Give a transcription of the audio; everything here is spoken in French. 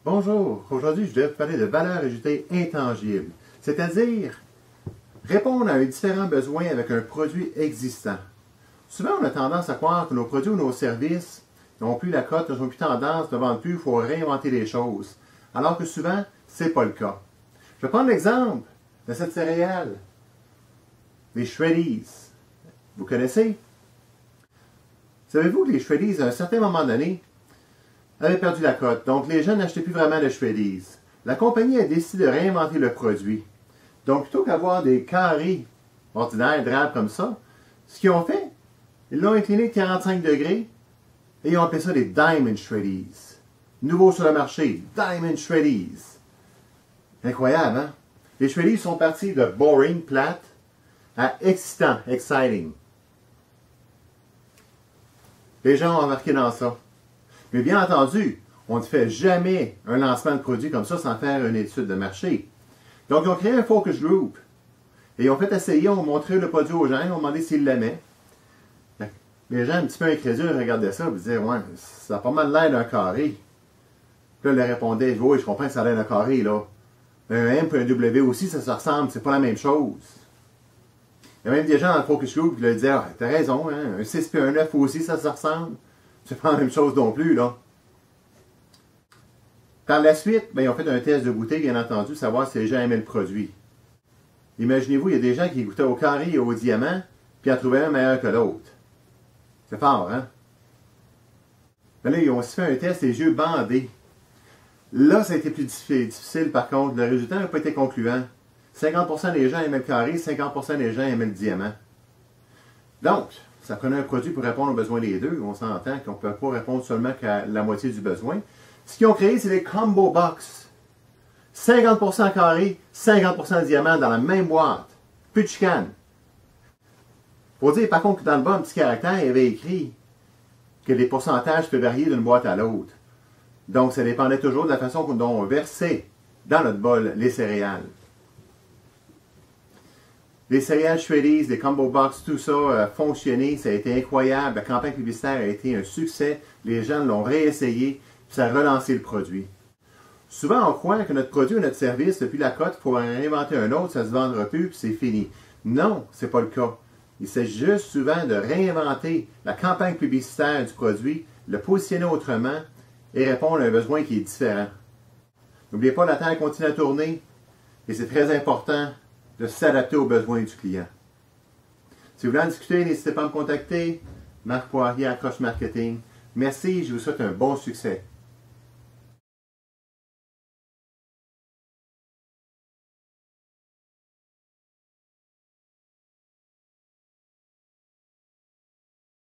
Bonjour, aujourd'hui je vais vous parler de valeur ajoutée intangible, c'est-à-dire répondre à un différent besoin avec un produit existant. Souvent on a tendance à croire que nos produits ou nos services n'ont plus la cote, n'ont plus tendance, ne vendent plus, il faut réinventer les choses. Alors que souvent, ce n'est pas le cas. Je vais prendre l'exemple de cette céréale, les Shreddies. Vous connaissez? Savez-vous que les Shreddies, à un certain moment donné, avaient perdu la cote, donc les gens n'achetaient plus vraiment de Shreddies. La compagnie a décidé de réinventer le produit. Donc plutôt qu'avoir des carrés ordinaires, drapes comme ça, ce qu'ils ont fait, ils l'ont incliné de 45 degrés et ils ont appelé ça des Diamond Shreddies. Nouveau sur le marché, Diamond Shreddies. Incroyable, hein? Les Shreddies sont partis de boring, plate, à excitant, exciting. Les gens ont embarqué dans ça. Mais bien entendu, on ne fait jamais un lancement de produit comme ça sans faire une étude de marché. Donc, ils ont créé un focus group. Et ils ont fait essayer, on montré le produit aux gens, ils ont demandé s'ils l'aimaient. Les gens, un petit peu incrédules, regardaient ça et disaient, ouais, ça a pas mal l'air d'un carré. Puis là, ils leur répondaient, oui, je comprends que ça a l'air d'un carré, là. Un M et un W aussi, ça se ressemble, c'est pas la même chose. Il y a même des gens dans le focus group qui leur disaient, ah, t'as raison, hein, un 6 et un 9 aussi, ça se ressemble. C'est pas la même chose non plus, là. Par la suite, ils ont fait un test de goûter, bien entendu, savoir si les gens aimaient le produit. Imaginez-vous, il y a des gens qui goûtaient au carré et au diamant, puis en trouvaient un meilleur que l'autre. C'est fort, hein? Mais là, ils ont aussi fait un test, les yeux bandés. Là, ça a été plus difficile, par contre. Le résultat n'a pas été concluant. 50% des gens aimaient le carré, 50% des gens aimaient le diamant. Donc, ça prenait un produit pour répondre aux besoins des deux. On s'entend qu'on ne peut pas répondre seulement qu'à la moitié du besoin. Ce qu'ils ont créé, c'est les combo box. 50% carré, 50% diamant dans la même boîte. Plus de chicane. Faut dire par contre que dans le bas, un petit caractère, il avait écrit que les pourcentages peuvent varier d'une boîte à l'autre. Donc, ça dépendait toujours de la façon dont on versait dans notre bol les céréales. Les céréales Shreddies, les combo box, tout ça a fonctionné, ça a été incroyable. La campagne publicitaire a été un succès. Les gens l'ont réessayé, puis ça a relancé le produit. Souvent, on croit que notre produit ou notre service, depuis la cote, il faut en réinventer un autre, ça ne se vendra plus, puis c'est fini. Non, ce n'est pas le cas. Il s'agit juste souvent de réinventer la campagne publicitaire du produit, le positionner autrement et répondre à un besoin qui est différent. N'oubliez pas, la Terre continue à tourner et c'est très important de s'adapter aux besoins du client. Si vous voulez en discuter, n'hésitez pas à me contacter. Marc Poirier, Accroche Marketing. Merci, je vous souhaite un bon succès.